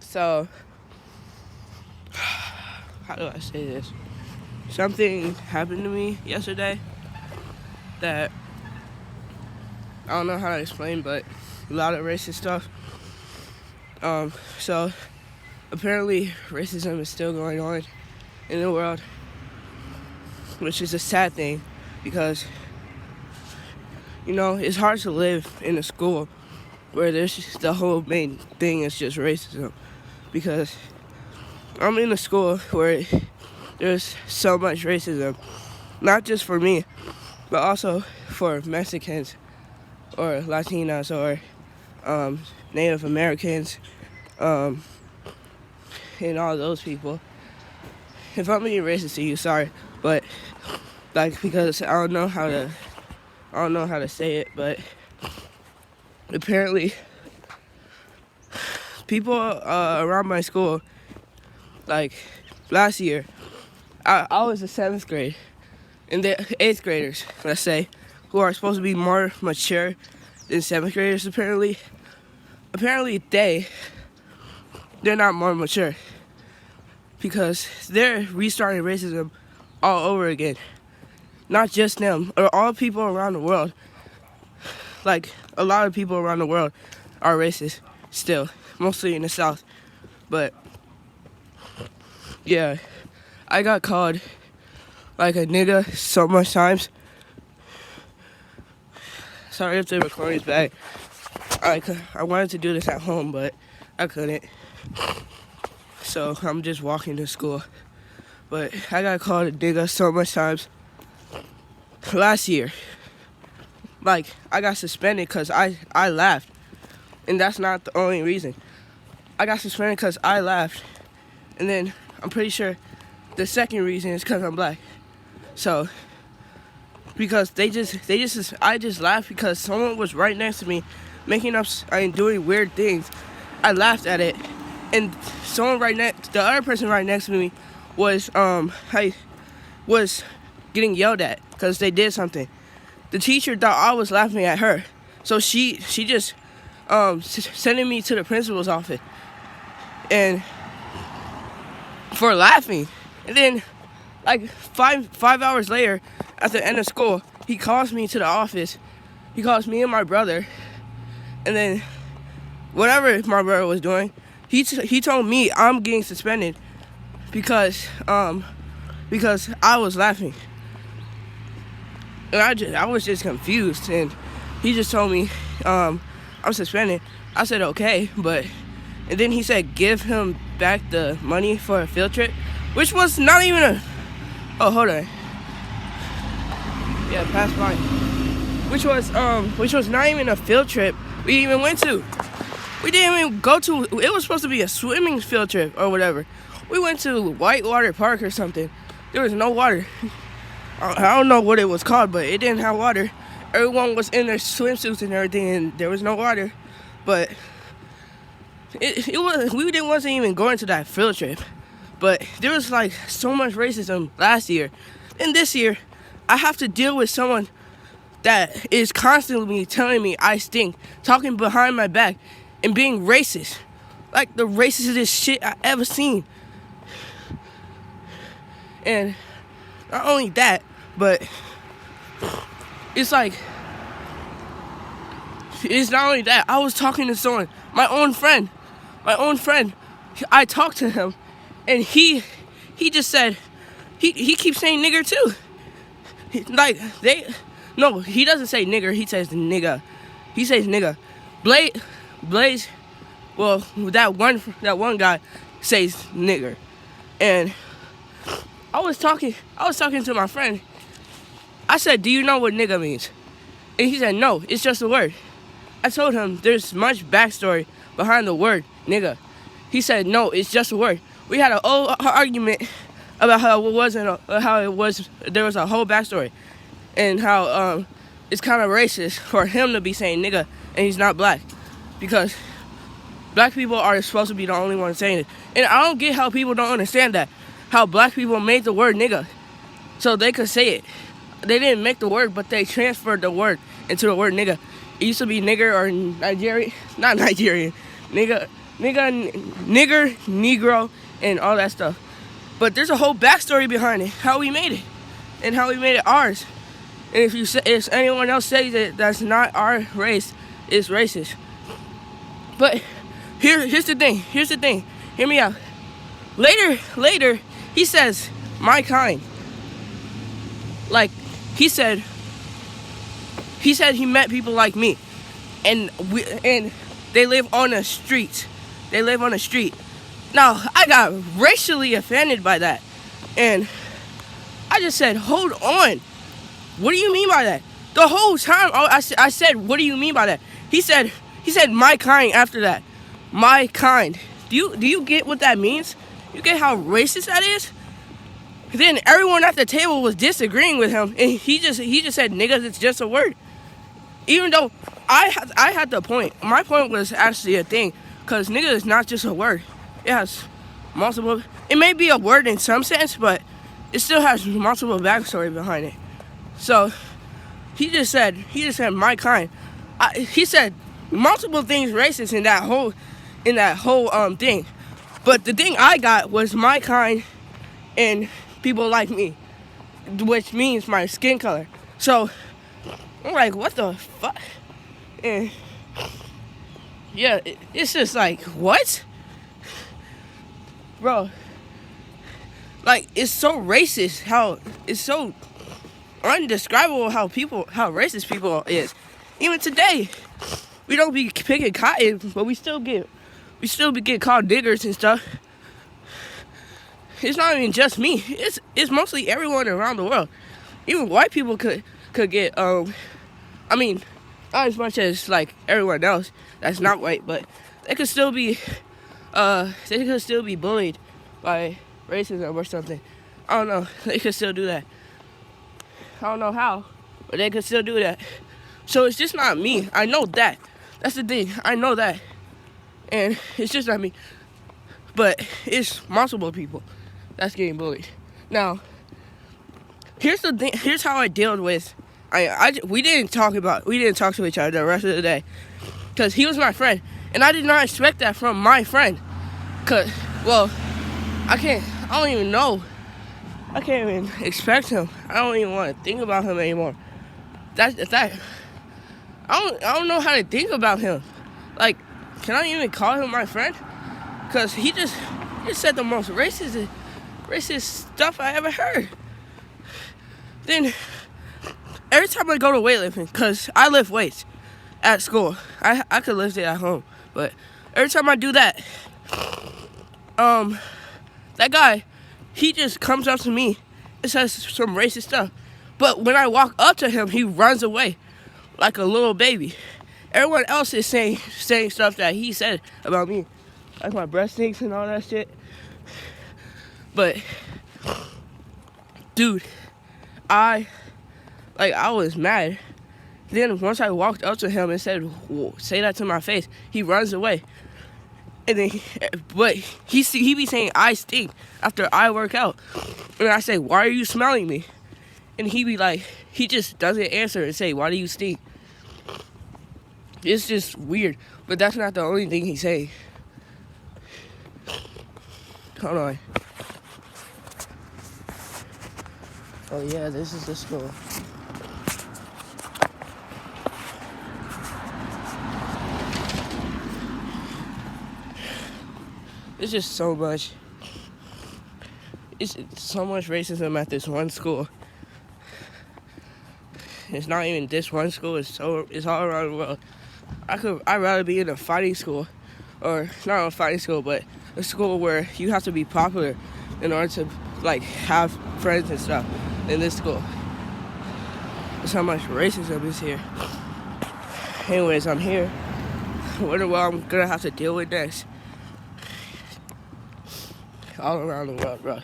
So, how do I say this? Something happened to me yesterday that I don't know how to explain, but a lot of racist stuff. So apparently racism is still going on in the world, which is a sad thing because, it's hard to live in a school where there's just the whole main thing is just racism, because I'm in a school where there's so much racism, not just for me, but also for Mexicans or Latinas or Native Americans, and all those people. If I'm being racist to you, sorry, but because I don't know how to say it, but apparently people around my school, last year, I was in 7th grade, and the 8th graders, let's say, who are supposed to be more mature than 7th graders, apparently they're not more mature, because they're restarting racism all over again. Not just them, or all people around the world. A lot of people around the world are racist still, mostly in the South. But yeah, I got called like a nigga so much times. Sorry if the recording's bad. I wanted to do this at home, but I couldn't. So I'm just walking to school. But I got called a nigga so much times last year. I got suspended because I laughed. And that's not the only reason. I got suspended because I laughed. And then I'm pretty sure the second reason is because I'm black. So, because I just laughed because someone was right next to me making up and doing weird things. I laughed at it. And the other person right next to me was getting yelled at because they did something. The teacher thought I was laughing at her, so she just sending me to the principal's office and for laughing. And then five hours later, at the end of school, he calls me to the office. He calls me and my brother, and then whatever my brother was doing, he told me I'm getting suspended because I was laughing. And I was just confused, and he just told me I'm suspended. I said okay, and then he said give him back the money for a field trip, which was not even oh, hold on. Yeah, pass by. Which was not even a field trip we even went to. We didn't even go to. It was supposed to be a swimming field trip or whatever. We went to Whitewater Park or something. There was no water. I don't know what it was called, but it didn't have water. Everyone was in their swimsuits and everything, and there was no water. But we wasn't even going to that field trip. But there was so much racism last year. And this year, I have to deal with someone that is constantly telling me I stink, talking behind my back, and being racist. The racistest shit I ever seen. And not only that, but it's not only that. I was talking to someone, my own friend. I talked to him, and he just said, he keeps saying nigger too. No, he doesn't say nigger, he says nigga. He says nigga. Blaze, well, that one guy says nigger. And I was talking to my friend. I said, do you know what nigga means? And he said, no, it's just a word. I told him there's much backstory behind the word nigga. He said, no, it's just a word. We had an old argument about how it was. There was a whole backstory, and how it's kind of racist for him to be saying nigga and he's not black, because black people are supposed to be the only ones saying it. And I don't get how people don't understand that. How black people made the word nigga so they could say it. They didn't make the word, but they transferred the word into the word nigga. It used to be nigger or Nigerian, not Nigerian, nigga. nigger, negro, and all that stuff. But there's a whole backstory behind it, how we made it, and how we made it ours. And if anyone else says that that's not our race, it's racist. But here's the thing. Hear me out. Later, he says, my kind. Like, he said he met people like me. And they live on the street. Now, I got racially offended by that. And I just said, hold on. What do you mean by that? The whole time I said, what do you mean by that? He said, my kind after that. My kind. Do you get what that means? You get how racist that is? Then everyone at the table was disagreeing with him, and he just said, niggas, it's just a word. Even though I had the point. My point was actually a thing, because nigga is not just a word. It has multiple. It may be a word in some sense, but it still has multiple backstory behind it. So he just said my kind. He said multiple things racist in that whole thing. But the thing I got was my kind and people like me, which means my skin color. So I'm like, what the fuck? And yeah, it's just like, what? Bro, like, it's so racist how it's so undescribable how racist people is. Even today, we don't be picking cotton, but we still be getting called niggers and stuff. It's not even just me. It's mostly everyone around the world. Even white people could get I mean, not as much as like everyone else that's not white, but they could still be bullied by racism or something. I don't know. They could still do that. I don't know how, but they could still do that. So it's just not me. I know that. That's the thing. I know that. And it's just not me. But it's multiple people that's getting bullied. Now, here's the thing. Here's how I dealt with. We didn't talk to each other the rest of the day, because he was my friend, and I did not expect that from my friend. Cause, well, I don't even know. I can't even expect him. I don't even want to think about him anymore. I don't know how to think about him. Like, can I even call him my friend? Cause he just said the most racist stuff I ever heard. Then every time I go to weightlifting, cause I lift weights at school. I could lift it at home, but every time I do that, that guy, he just comes up to me and says some racist stuff. But when I walk up to him, he runs away like a little baby. Everyone else is saying stuff that he said about me, like my breast stinks and all that shit. But, dude, I was mad. Then once I walked up to him and said, say that to my face, he runs away. And then, but he be saying I stink after I work out. And I say, why are you smelling me? And he be like, he just doesn't answer and say, why do you stink? It's just weird. But that's not the only thing he's saying. Hold on. Oh yeah, this is the school. It's just so much. It's so much racism at this one school. It's not even this one school. It's all around the world. I'd rather be in a fighting school, or not a fighting school, but a school where you have to be popular in order to like have friends and stuff. In this school, that's how much racism is here. Anyways, I'm here. I wonder what I'm gonna have to deal with next. All around the world, bro.